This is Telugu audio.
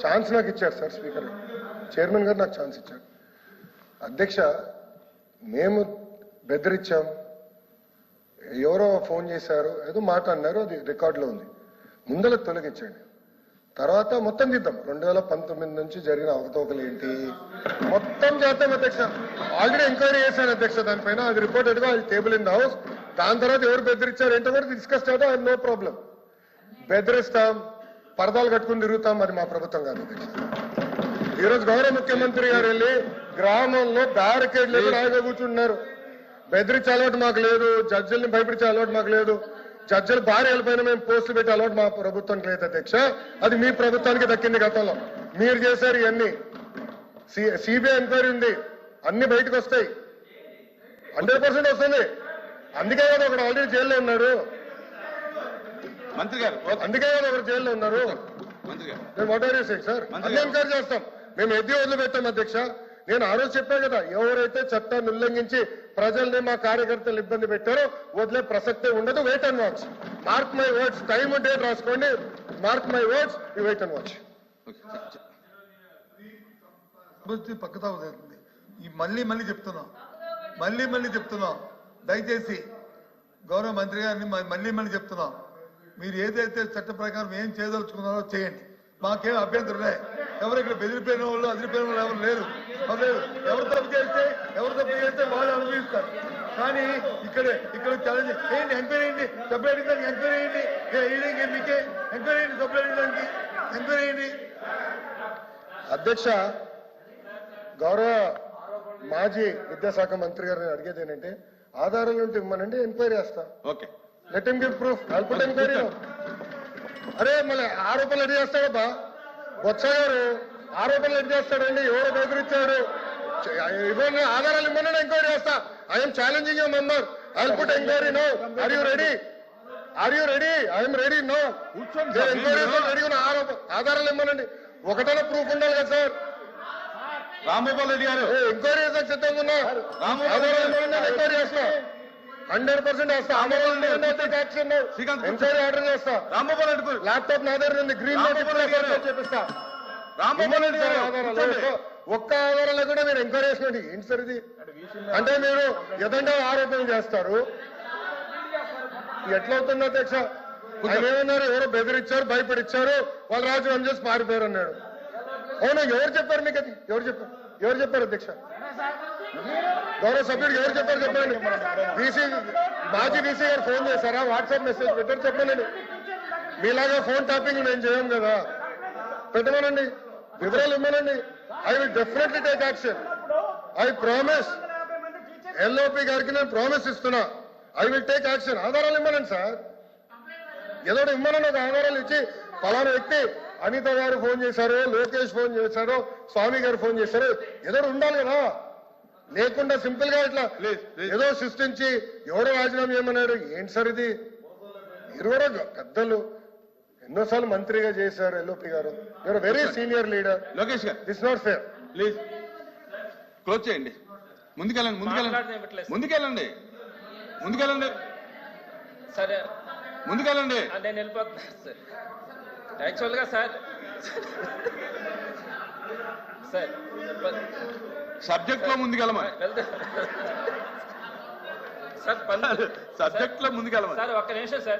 ఛాన్స్ నాకు ఇచ్చారు సార్ స్పీకర్ చైర్మన్ గారు నాకు ఛాన్స్ ఇచ్చారు. అధ్యక్ష మేము బెదిరించాం, ఎవరో ఫోన్ చేశారు, ఏదో మాట అన్నారు, అది రికార్డులో ఉంది. ముందర తొలగించండి, తర్వాత మొత్తం దిద్దాం. 2019 నుంచి జరిగిన అవకతవకలు ఏంటి మొత్తం చేద్దాం అధ్యక్ష. ఆల్రెడీ ఎంక్వైరీ చేశాను అధ్యక్ష దానిపైన, అది రిపోర్టెడ్ గా టేబుల్ ఇన్ ద హౌస్. దాని తర్వాత ఎవరు బెదిరించారు ఏంటో కూడా డిస్కస్ చేద్దాం, అది నో ప్రాబ్లం. బెదిరిస్తాం, పరదాలు కట్టుకుని తిరుగుతాం, అది మా ప్రభుత్వం కాదు అధ్యక్ష. ఈరోజు గౌరవ ముఖ్యమంత్రి గారు వెళ్ళి గ్రామంలో బ్యారికేడ్లు కూడా కూర్చుంటున్నారు. బెదిరించే అలవాటు మాకు లేదు, జడ్జిల్ని భయపడిచే అలవాటు మాకు లేదు, జడ్జిలు భార్యల పైన మేము పోస్టులు పెట్టే అలవాటు మా ప్రభుత్వానికి లేదు అధ్యక్ష. అది మీ ప్రభుత్వానికి దక్కింది గతంలో, మీరు చేశారు ఇవన్నీ. సిబిఐ ఎంక్వైరీ ఉంది, అన్ని బయటకు వస్తాయి, 100% వస్తుంది. అందుకే కదా ఒకడు ఆల్రెడీ జైల్లో ఉన్నాడు, మంత్రి గారు. అందుకే కదా ఒకరు జైల్లో ఉన్నారు. మేము what are you saying sir? అన్ని ఎంక్వైరీ చేస్తాం, మేము ఎద్ది వదిలిపెట్టాం అధ్యక్ష. నేను ఆ రోజు చెప్పాను కదా, ఎవరైతే చట్టాన్ని ఉల్లంఘించి ప్రజల్ని మా కార్యకర్తలు ఇబ్బంది పెట్టారో వదిలే ప్రసక్తే ఉండదు. Wait and watch, mark my words, time date రాసుకోండి, mark my words, you wait and watch. పక్కతా అవుతుంది. ఈ మళ్ళీ చెప్తున్నాం, దయచేసి గౌరవ మంత్రి గారిని మళ్ళీ చెప్తున్నాం, మీరు ఏదైతే చట్ట ప్రకారం ఏం చేయదలుచుకున్నారో చేయండి, మాకేం అభ్యంతరం లేదు. ఎవరు ఇక్కడ బెదిరిపోయిన వాళ్ళు అదిరిపోయిన వాళ్ళు ఎవరు లేరు. ఎవరు తప్పు చేస్తే వాళ్ళు అనుభవిస్తారు. కానీ ఇక్కడ ఛాలెంజ్ ఏంటి, ఎంక్వైరీ అయ్యింది, సభ్యులు అడిగిన ఎంక్వైరీ అయ్యింది, మీకే ఎంక్వైరీ అయ్యింది, సభ్యులు అడిగడానికి ఎంక్వైరీ అయ్యింది. అధ్యక్ష, గౌరవ మాజీ విద్యాశాఖ మంత్రి గారిని అడిగేది ఏంటంటే, ఆధారాలు ఉంటే ఇవ్వమనండి, ఎంక్వైరీ చేస్తా. Okay, let him give proof, I'll put enquiry. అరే మళ్ళీ ఆరోపణలు ఎడి చేస్తాడబ్బా బొత్స గారు, ఆరోపణలు ఎడి చేస్తాడండి, ఎవరు బెదిరించాడు, ఇవ్వండి ఆధారాలు ఇవ్వమని ఎంక్వైరీ చేస్తా. I'm challenging you member, I'll put enquiry no. Are you ready? I'm ready no. Enquiry ready ఉన్న ఆధారాలు ఇవ్వమనండి. ఒకటైనా ప్రూఫ్ ఉండాలి కదా సార్. రాంగోపాల్ రెడ్డి గారు ఎంక్వైరీ చేసాక సిద్ధంగా ఉన్నా, ఎంక్వైరీ చేస్తా, 100% వేస్తా. ఎంక్వైరీ ఆర్డర్ చేస్తా. రాంగోపాల్ రెడ్డి ల్యాప్టాప్ నా దగ్గర ఉంది, గ్రీన్ చేపిస్తా. రాంగోపాల్ రెడ్డి గారు ఒక్క ఆధారాలు కూడా మీరు ఎంక్వైరీ చేసినట్టు ఏంటి సార్ ఇది? అంటే మీరు ఎదంటే ఆరోపణలు చేస్తారు, ఎట్లవుతుంది అధ్యక్ష? ఆయన ఏమన్నారు, ఎవరో బెదిరించారు, భయపడిచ్చారు, వాళ్ళు రాజీనామా చేసి పారిపోయారు అన్నాడు. అవును, ఎవరు చెప్పారు మీకు అది? ఎవరు చెప్పారు అధ్యక్ష? గౌరవ సభ్యుడు ఎవరు చెప్పారు చెప్పండి. మాజీ డీసీ గారు ఫోన్ చేశారా, వాట్సాప్ మెసేజ్ పెట్టారు చెప్పండి. మీలాగా ఫోన్ ట్యాపింగ్ నేను చేయం కదా, పెట్టమనండి, వివరాలు ఇవ్వనండి. I will definitely take action. I promise, LOP గారికి నేను ప్రామిస్ ఇస్తున్నా, ఐ విల్ టేక్ యాక్షన్. ఆధారాలు ఇవ్వనండి సార్, ఏదో ఇవ్వనండి. ఒక ఆధారాలు ఇచ్చి ఫలానా వ్యక్తి అనిత గారు ఫోన్ చేశారు, లోకేష్ ఫోన్ చేశారు, స్వామి గారు ఫోన్ చేశారు, ఏదో ఉండాలి కదా. లేకుండా సింపుల్ గా ఇట్లా ఏదో సృష్టించి ఎవడో రాజీనామా చేయమన్నాడు ఏంటి సార్ ఇది? మీరు కూడా పెద్దలు, ఎన్నోసార్లు మంత్రిగా చేశారు ఎల్ఓపి గారు, you're very senior leader. Lokesh గారు, this not fair. Please close చేయండి, ముందుకెళ్ళండి సరే, ముందుకెళ్ళండి. నేను వెళ్ళిపోతున్నా సార్. యాక్చువల్గా సార్ సబ్జెక్ట్ లో ముందుకెళ్ళమని, సార్ సబ్జెక్ట్ లో ముందుకెళ్ళమని. సార్ ఒక్క నిమిషం సార్.